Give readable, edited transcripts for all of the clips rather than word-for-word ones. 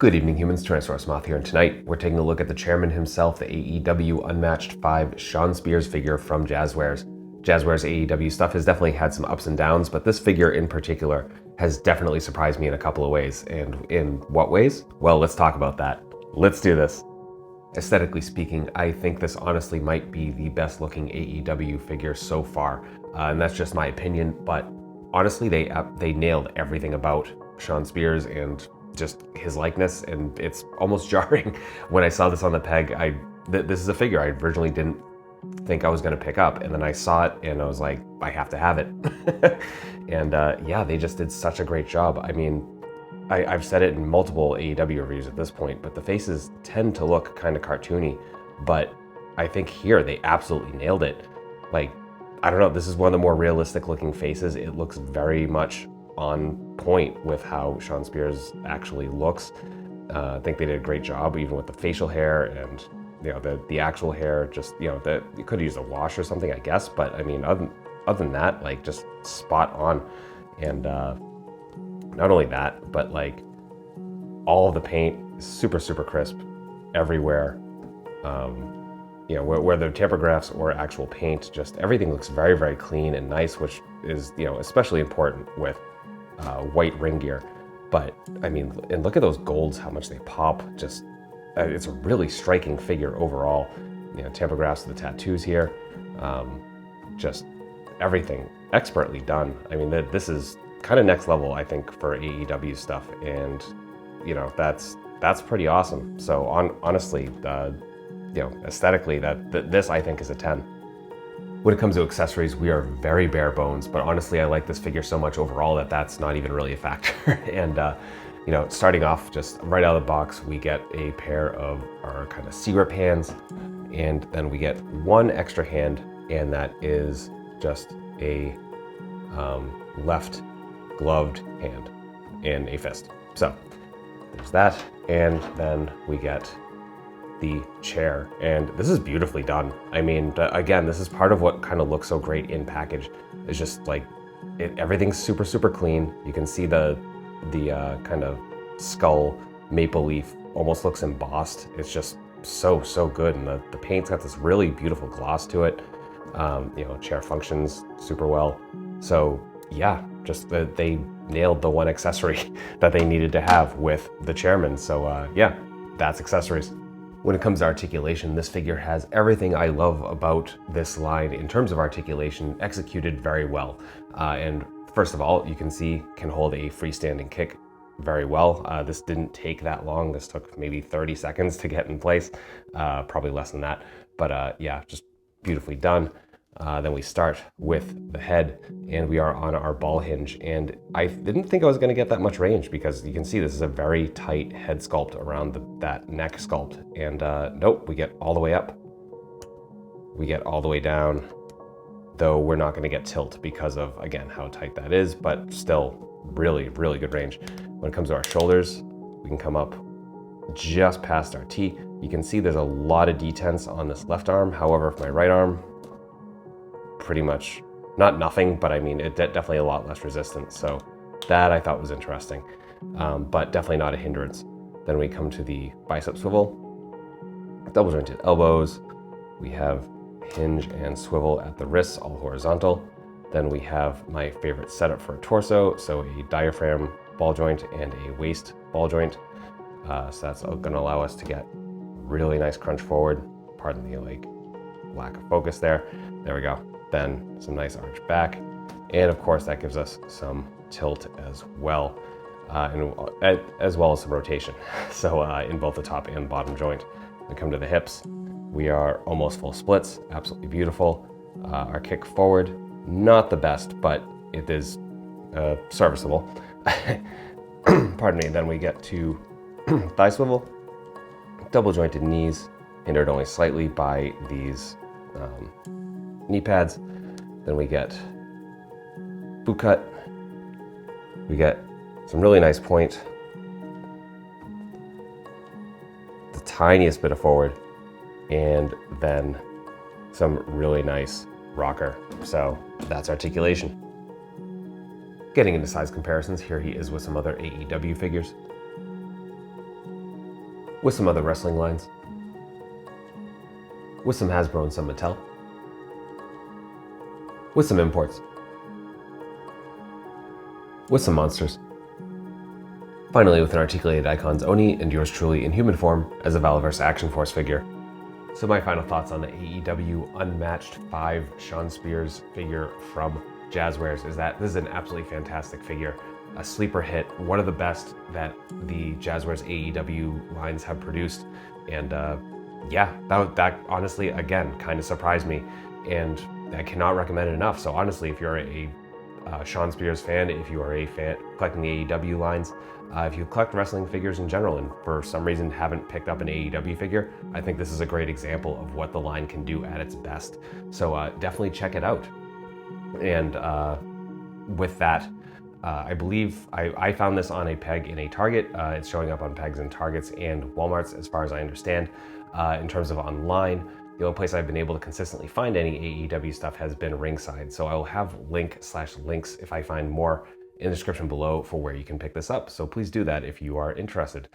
Good evening, humans. Tyrannosaurusmoth here, and tonight we're taking a look at the chairman himself, the AEW Unmatched 5 Shawn Spears figure from Jazwares. Jazwares AEW stuff has definitely had some ups and downs, but this figure in particular has definitely surprised me in a couple of ways. And in what ways? Well, let's talk about that. Let's do this. Aesthetically speaking, I think this honestly might be the best looking AEW figure so far, and that's just my opinion, but honestly, they nailed everything about Shawn Spears and just his likeness, and it's almost jarring. When I saw this on the peg, this is a figure I originally didn't think I was going to pick up, and then I saw it and I was like, I have to have it. And yeah, they just did such a great job. I mean, I've said it in multiple AEW reviews at this point, but the faces tend to look kind of cartoony, but I think here they absolutely nailed it. Like, I don't know, this is one of the more realistic looking faces. It looks very much on point with how Shawn Spears actually looks. I think they did a great job, even with the facial hair and the actual hair. Just you could use a wash or something, I guess. But I mean, other than that, like just spot on. And not only that, but like all of the paint is super crisp everywhere. Whether tamper graphs or actual paint, just everything looks very clean and nice, which is especially important with white ring gear. But I mean, and look at those golds, how much they pop. Just it's a really striking figure overall. Tamper graphs of the tattoos here, just everything expertly done. I mean, this is kind of next level, I think, for AEW stuff, and that's pretty awesome. So honestly, aesthetically, this I think is a 10. When it comes to accessories, we are very bare bones, but honestly, I like this figure so much overall that's not even really a factor. And starting off just right out of the box, we get a pair of our kind of sea grip hands, and then we get one extra hand, and that is just a left gloved hand and a fist. So there's that, and then we get the chair, and this is beautifully done. I mean, again, this is part of what kind of looks so great in package. It's just like everything's super clean. You can see the kind of skull maple leaf almost looks embossed. It's just so good, and the paint's got this really beautiful gloss to it. Chair functions super well. So yeah, just they nailed the one accessory that they needed to have with the chairman. So yeah, that's accessories. When it comes to articulation, this figure has everything I love about this line in terms of articulation, executed very well. And first of all, you can see can hold a freestanding kick very well. This didn't take that long. This took maybe 30 seconds to get in place, probably less than that. But yeah, just beautifully done. Then we start with the head, and we are on our ball hinge, and I didn't think I was going to get that much range, because you can see this is a very tight head sculpt around that neck sculpt, and nope, we get all the way up, we get all the way down, though we're not going to get tilt because of, again, how tight that is, but still really good range. When it comes to our shoulders, we can come up just past our T. You can see there's a lot of detents on this left arm. However, for my right arm, pretty much not nothing, but I mean, it definitely a lot less resistant. So that I thought was interesting, but definitely not a hindrance. Then we come to the bicep swivel, double jointed elbows. We have hinge and swivel at the wrists, all horizontal. Then we have my favorite setup for a torso, so a diaphragm ball joint and a waist ball joint. So that's going to allow us to get really nice crunch forward. Pardon the lack of focus there. There we go. Then some nice arch back, and of course that gives us some tilt as well, and as well as some rotation. So in both the top and bottom joint. We come to the hips. We are almost full splits, absolutely beautiful. Our kick forward, not the best, but it is serviceable. Pardon me. Then we get to thigh swivel, double jointed knees, hindered only slightly by these knee pads. Then we get boot cut. We get some really nice point, the tiniest bit of forward, and then some really nice rocker. So that's articulation. Getting into size comparisons, here he is with some other AEW figures. with some other wrestling lines, with some Hasbro and some Mattel, with some imports, with some monsters. Finally, with an articulated Icons Oni and yours truly in human form as a Valaverse Action Force figure. So my final thoughts on the AEW Unmatched 5 Shawn Spears figure from Jazwares is that this is an absolutely fantastic figure. A sleeper hit, one of the best that the Jazwares AEW lines have produced. And yeah, that honestly, again, kind of surprised me. And I cannot recommend it enough. So honestly, if you're a Shawn Spears fan, if you are a fan collecting the AEW lines, if you collect wrestling figures in general and for some reason haven't picked up an AEW figure, I think this is a great example of what the line can do at its best. So definitely check it out. And with that, I believe I found this on a peg in a Target. It's showing up on pegs in Targets and Walmarts as far as I understand. In terms of online, the only place I've been able to consistently find any AEW stuff has been Ringside. So I will have links if I find more in the description below for where you can pick this up. So please do that if you are interested.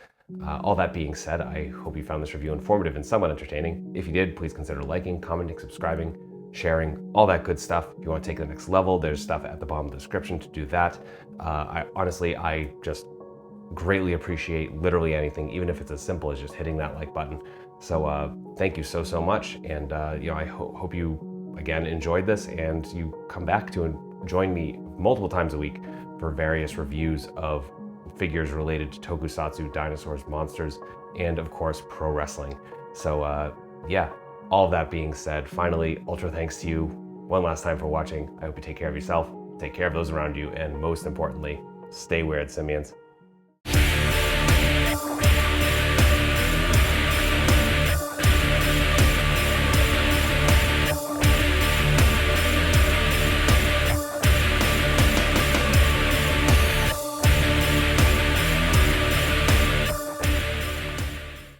All that being said, I hope you found this review informative and somewhat entertaining. If you did, please consider liking, commenting, subscribing, sharing, all that good stuff. If you want to take it to the next level, there's stuff at the bottom of the description to do that. I just greatly appreciate literally anything, even if it's as simple as just hitting that like button. So thank you so much. And I hope you again enjoyed this and you come back to and join me multiple times a week for various reviews of figures related to tokusatsu, dinosaurs, monsters, and of course pro wrestling. So yeah, all of that being said, finally, ultra thanks to you one last time for watching. I hope you take care of yourself, take care of those around you, and most importantly, stay weird, simians.